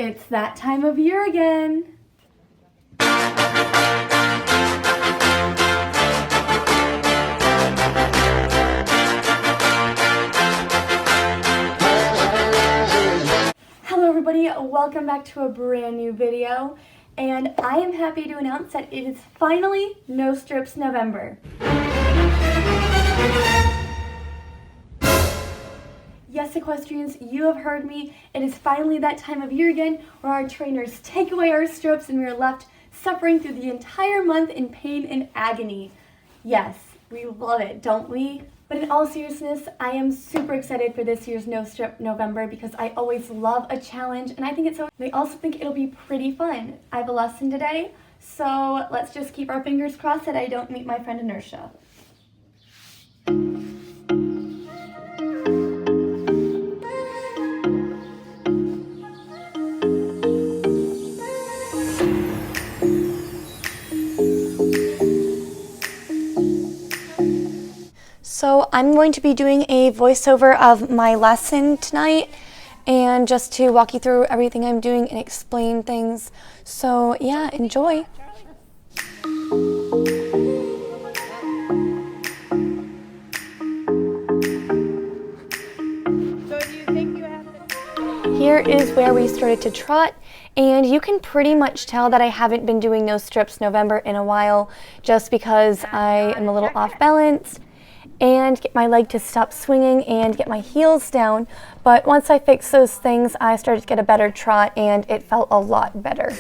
It's that time of year again. Hello everybody, welcome back to a brand new video, and I am happy to announce that it is finally No Strips November. Yes, equestrians, you have heard me. It is finally that time of year again where our trainers take away our strips and we are left suffering through the entire month in pain and agony. Yes, we love it, don't we? But in all seriousness, I am super excited for this year's No Strip November because I always love a challenge, and I think it's so. I also think it'll be pretty fun. I have a lesson today, so let's just keep our fingers crossed that I don't meet my friend Inertia. So I'm going to be doing a voiceover of my lesson tonight, and just to walk you through everything I'm doing and explain things. So yeah, enjoy. Here is where we started to trot, and you can pretty much tell that I haven't been doing No Strips November in a while just because I am a little off balance and get my leg to stop swinging and get my heels down. But once I fixed those things, I started to get a better trot and it felt a lot better.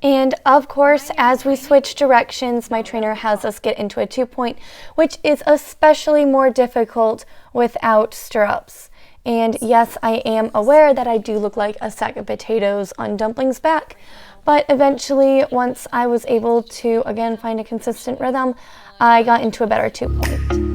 And of course, as we switch directions, my trainer has us get into a 2-point, which is especially more difficult without stirrups. And yes, I am aware that I do look like a sack of potatoes on Dumpling's back, but eventually, once I was able to, again, find a consistent rhythm, I got into a better 2-point.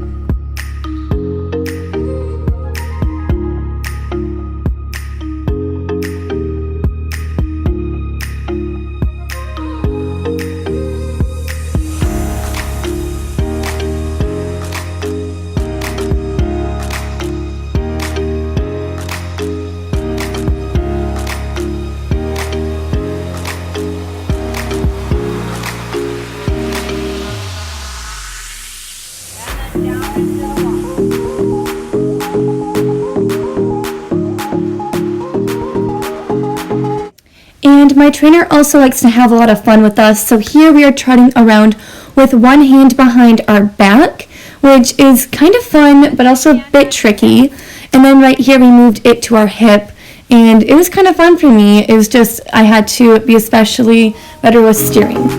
And my trainer also likes to have a lot of fun with us, so here we are trotting around with one hand behind our back, which is kind of fun but also a bit tricky. And then right here we moved it to our hip, and it was kind of fun for me. It was just I had to be especially better with steering.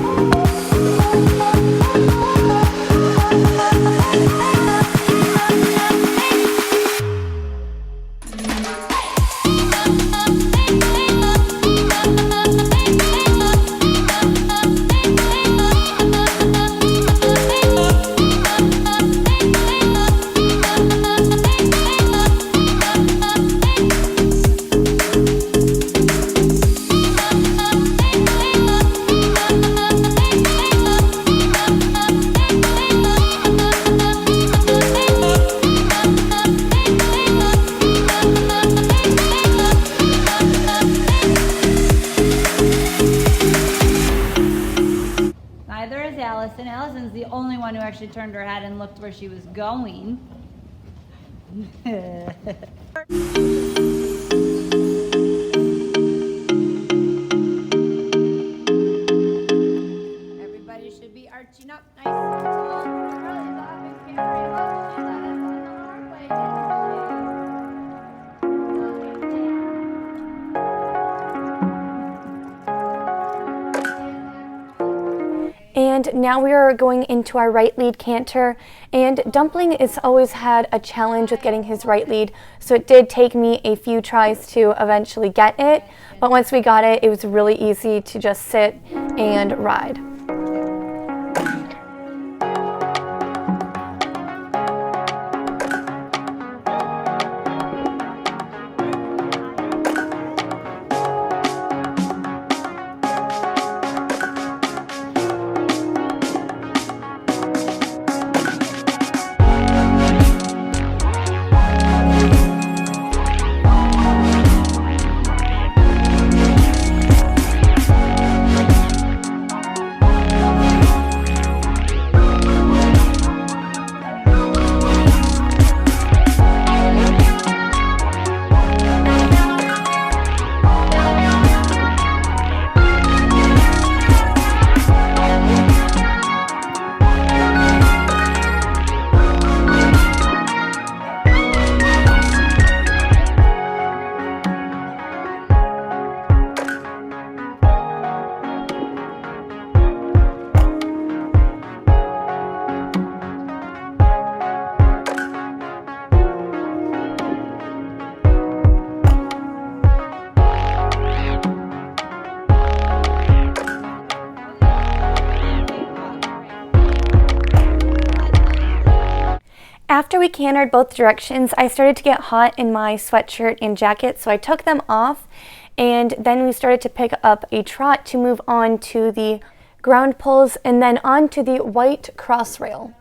Allison. Allison's the only one who actually turned her head and looked where she was going. Everybody should be arching up nice and tall. Charlie's off and carry on. She let us on the hard way, And now we are going into our right lead canter, and Dumpling has always had a challenge with getting his right lead, so it did take me a few tries to eventually get it, but once we got it, it was really easy to just sit and ride. After we cantered both directions, I started to get hot in my sweatshirt and jacket, so I took them off, and then we started to pick up a trot to move on to the ground poles and then on to the white cross rail.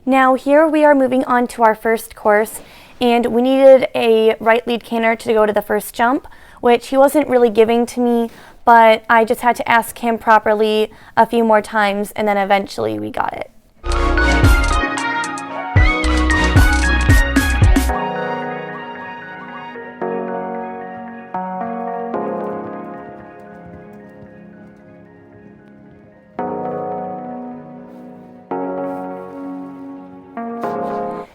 Now here we are moving on to our first course, and we needed a right lead canter to go to the first jump, which he wasn't really giving to me, but I just had to ask him properly a few more times, and then eventually we got it.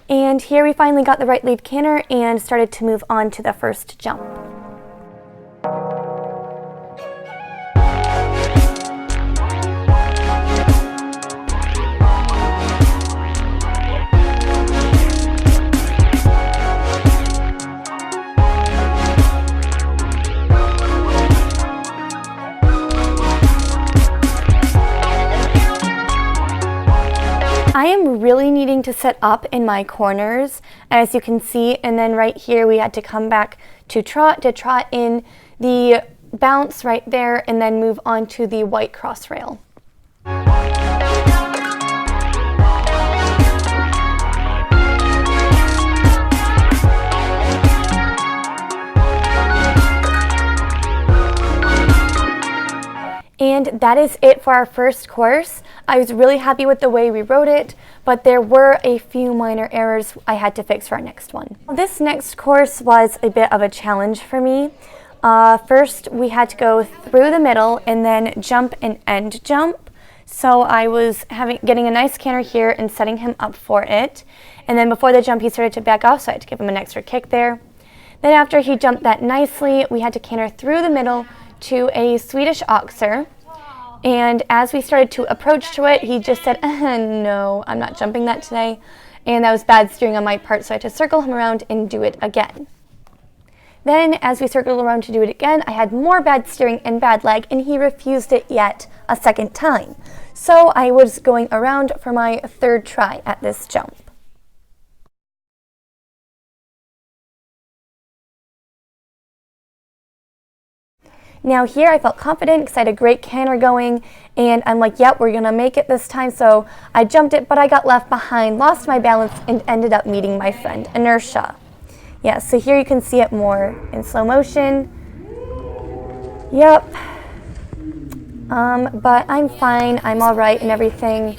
And here we finally got the right lead canter and started to move on to the first jump. I am really needing to set up in my corners, as you can see, and then right here we had to come back to trot in the bounce right there and then move on to the white cross rail. And that is it for our first course. I was really happy with the way we rode it, but there were a few minor errors I had to fix for our next one. This next course was a bit of a challenge for me. First, we had to go through the middle and then jump an end jump. So I was getting a nice canter here and setting him up for it. And then before the jump, he started to back off, so I had to give him an extra kick there. Then after he jumped that nicely, we had to canter through the middle to a Swedish oxer, and as we started to approach to it, he just said, no, I'm not jumping that today, and that was bad steering on my part, so I had to circle him around and do it again. Then, as we circled around to do it again, I had more bad steering and bad leg, and he refused it yet a second time. So I was going around for my third try at this jump. Now here I felt confident because I had a great canter going, and I'm like, yep, we're gonna make it this time. So I jumped it, but I got left behind, lost my balance, and ended up meeting my friend, Inertia. Yeah, so here you can see it more in slow motion. Yep. But I'm fine, I'm all right and everything.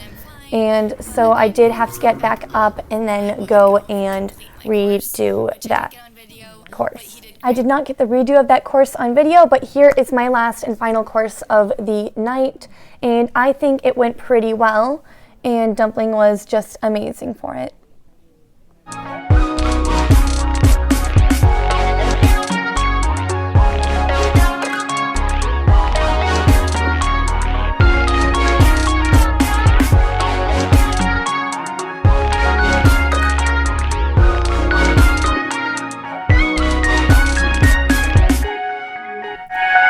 And so I did have to get back up and then go and redo that course. I did not get the redo of that course on video, but here is my last and final course of the night, and I think it went pretty well, and Dumpling was just amazing for it.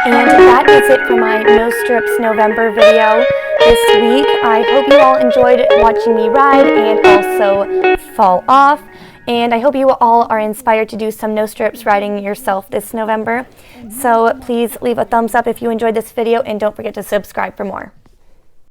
And that is it for my No Stirrups November video this week. I hope you all enjoyed watching me ride and also fall off. And I hope you all are inspired to do some no stirrups riding yourself this November. So please leave a thumbs up if you enjoyed this video, and don't forget to subscribe for more.